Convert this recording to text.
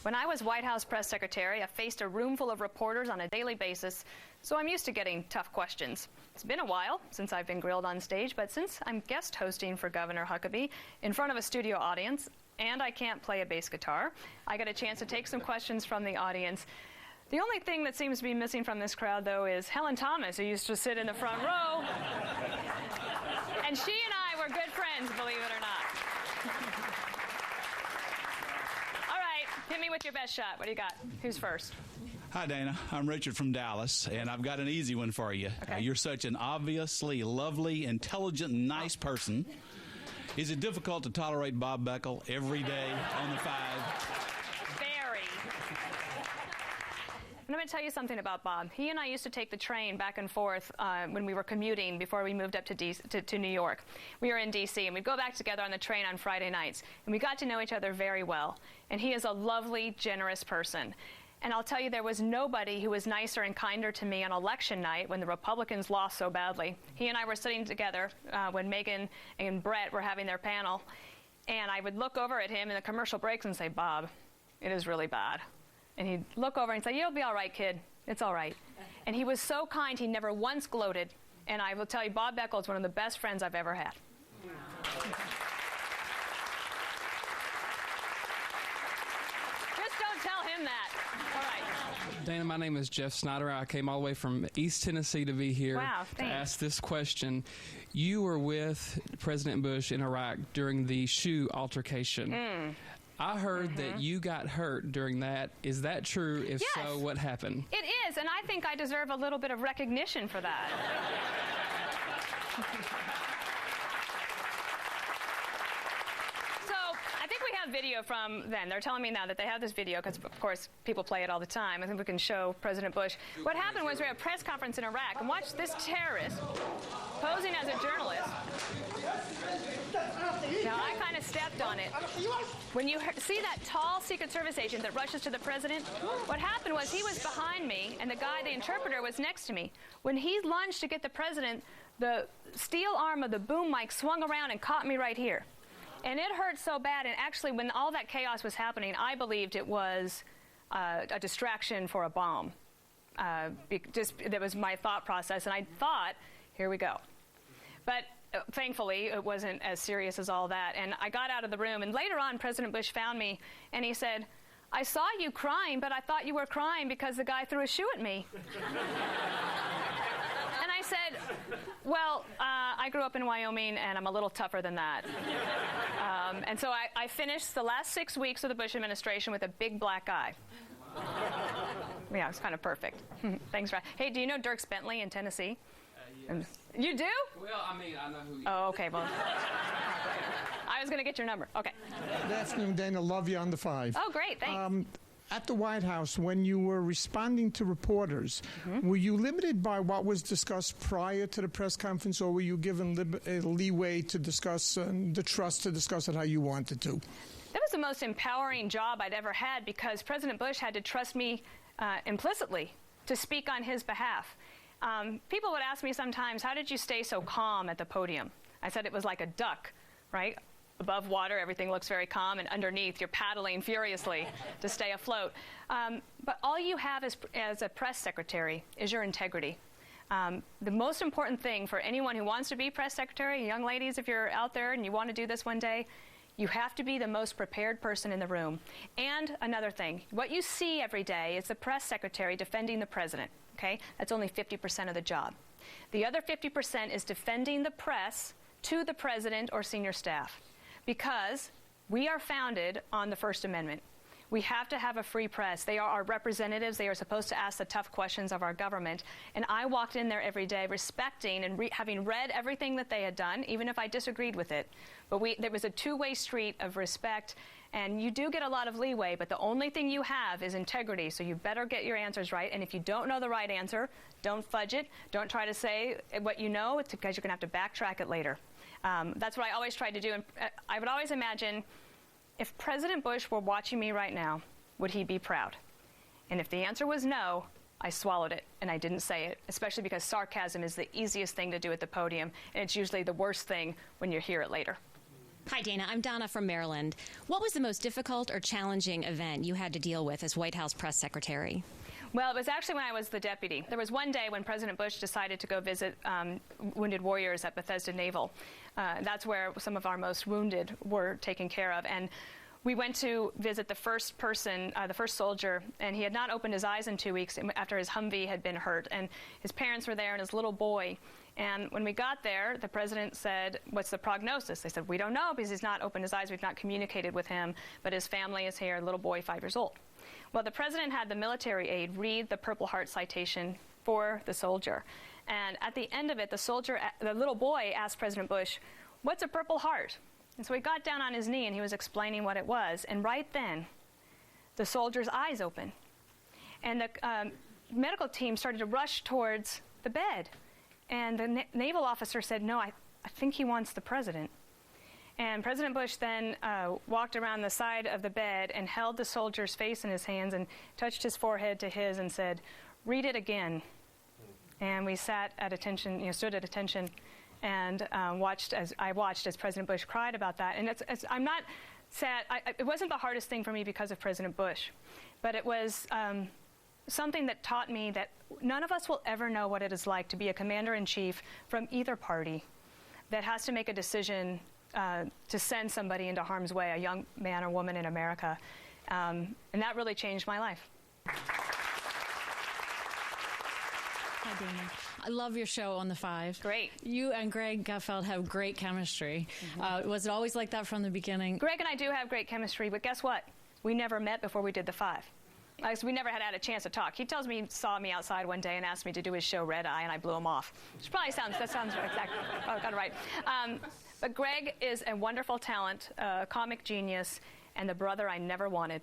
When I was White House press secretary, I faced a room full of reporters on a daily basis, so I'm used to getting tough questions. It's been a while since I've been grilled on stage, but since I'm guest hosting for Governor Huckabee in front of a studio audience, and I can't play a bass guitar, I got a chance to take some questions from the audience. The only thing that seems to be missing from this crowd, though, is Helen Thomas, who used to sit in the front row. And she and I were good friends, believe it or not. All right, hit me with your best shot. What do you got? Who's first? Hi, Dana. I'm Richard from Dallas, and I've got an easy one for you. Okay. You're such an obviously lovely, intelligent, nice person. Is it difficult to tolerate Bob Beckel every day on the 5? Very. And I'm going to tell you something about Bob. He and I used to take the train back and forth when we were commuting before we moved up to New York. We were in D.C., and we'd go back together on the train on Friday nights. And we got to know each other very well. And he is a lovely, generous person. And I'll tell you, there was nobody who was nicer and kinder to me on election night when the Republicans lost so badly. He and I were sitting together when Megan and Brett were having their panel. And I would look over at him in the commercial breaks and say, Bob, it is really bad. And he'd look over and say, you'll be all right, kid. It's all right. And he was so kind, he never once gloated. And I will tell you, Bob Beckel is one of the best friends I've ever had. Just don't tell him that. All right. Dana, my name is Jeff Snyder. I came all the way from East Tennessee to be here to ask this question. You were with President Bush in Iraq during the shoe altercation. I heard that you got hurt during that. Is that true? If Yes. so, what happened? It is, and I think I deserve a little bit of recognition for that. So I think we have video from then. They're telling me now that they have this video because, of course, people play it all the time. I think we can show President Bush. What happened was we had a press conference in Iraq, and watch this terrorist posing as a journalist. Now, I kind of stepped on it. When you see that tall Secret Service agent that rushes to the president, what happened was he was behind me, and the guy, the interpreter, was next to me. When he lunged to get the president, the steel arm of the boom mic swung around and caught me right here. And it hurt so bad, and actually, when all that chaos was happening, I believed it was a distraction for a bomb. That was my thought process, and I thought, here we go. But thankfully, it wasn't as serious as all that. And I got out of the room, and later on, President Bush found me, and he said, I saw you crying, but I thought you were crying because the guy threw a shoe at me. And I said, well, I grew up in Wyoming, and I'm a little tougher than that. And so I finished the last 6 weeks of the Bush administration with a big black eye. Yeah, it was kind of perfect. Thanks, Ryan. Hey, do you know Dierks Bentley in Tennessee? Yes. You do? Well, I mean, I know who you Oh, okay. Well, I was going to get your number. Okay. Good afternoon, Dana. Love you on the 5. Oh, great. Thanks. At the White House, when you were responding to reporters, were you limited by what was discussed prior to the press conference, or were you given leeway to discuss, the trust to discuss it how you wanted to? That was the most empowering job I'd ever had because President Bush had to trust me implicitly to speak on his behalf. People would ask me sometimes, how did you stay so calm at the podium? I said it was like a duck, right? Above water, everything looks very calm, and underneath, you're paddling furiously to stay afloat. But all you have as a press secretary is your integrity. The most important thing for anyone who wants to be press secretary, young ladies, if you're out there and you want to do this one day, you have to be the most prepared person in the room. And another thing, what you see every day is the press secretary defending the president. Okay? That's only 50% of the job. The other 50% is defending the press to the president or senior staff. Because we are founded on the First Amendment. We have to have a free press. They are our representatives. They are supposed to ask the tough questions of our government. And I walked in there every day respecting and having read everything that they had done, even if I disagreed with it. But there was a two-way street of respect. And you do get a lot of leeway, but the only thing you have is integrity, so you better get your answers right. And if you don't know the right answer, don't fudge it. Don't try to say what you know, it's because you're going to have to backtrack it later. That's what I always tried to do. And I would always imagine, if President Bush were watching me right now, would he be proud? And if the answer was no, I swallowed it, and I didn't say it, especially because sarcasm is the easiest thing to do at the podium, and it's usually the worst thing when you hear it later. Hi, Dana. I'm Donna from Maryland. What was the most difficult or challenging event you had to deal with as White House press secretary? Well, it was actually when I was the deputy. There was one day when President Bush decided to go visit wounded warriors at Bethesda Naval. That's where some of our most wounded were taken care of. And we went to visit the first person, the first soldier, and he had not opened his eyes in 2 weeks after his Humvee had been hurt. And his parents were there and his little boy. And when we got there, the president said, "What's the prognosis?" They said, "We don't know because he's not opened his eyes. We've not communicated with him, but his family is here, little boy, 5 years old." Well, the president had the military aide read the Purple Heart citation for the soldier. And at the end of it, the little boy asked President Bush, "What's a Purple Heart?" And so he got down on his knee and he was explaining what it was. And right then, the soldier's eyes opened. And the medical team started to rush towards the bed. And the naval officer said, "No, I think he wants the president." And President Bush then walked around the side of the bed and held the soldier's face in his hands and touched his forehead to his and said, "Read it again." And we sat at attention, stood at attention, and watched as President Bush cried about that. And I'm not sad. It wasn't the hardest thing for me because of President Bush, but it was something that taught me that none of us will ever know what it is like to be a commander-in-chief from either party that has to make a decision to send somebody into harm's way, a young man or woman in America. And that really changed my life. Hi, Dana. I love your show on the 5. Great. You and Greg Gutfeld have great chemistry. Was it always like that from the beginning? Greg and I do have great chemistry, but guess what? We never met before we did the 5. We never had a chance to talk. He tells me he saw me outside one day and asked me to do his show Red Eye, and I blew him off. Which probably sounds exactly got it right. But Greg is a wonderful talent, a comic genius, and the brother I never wanted.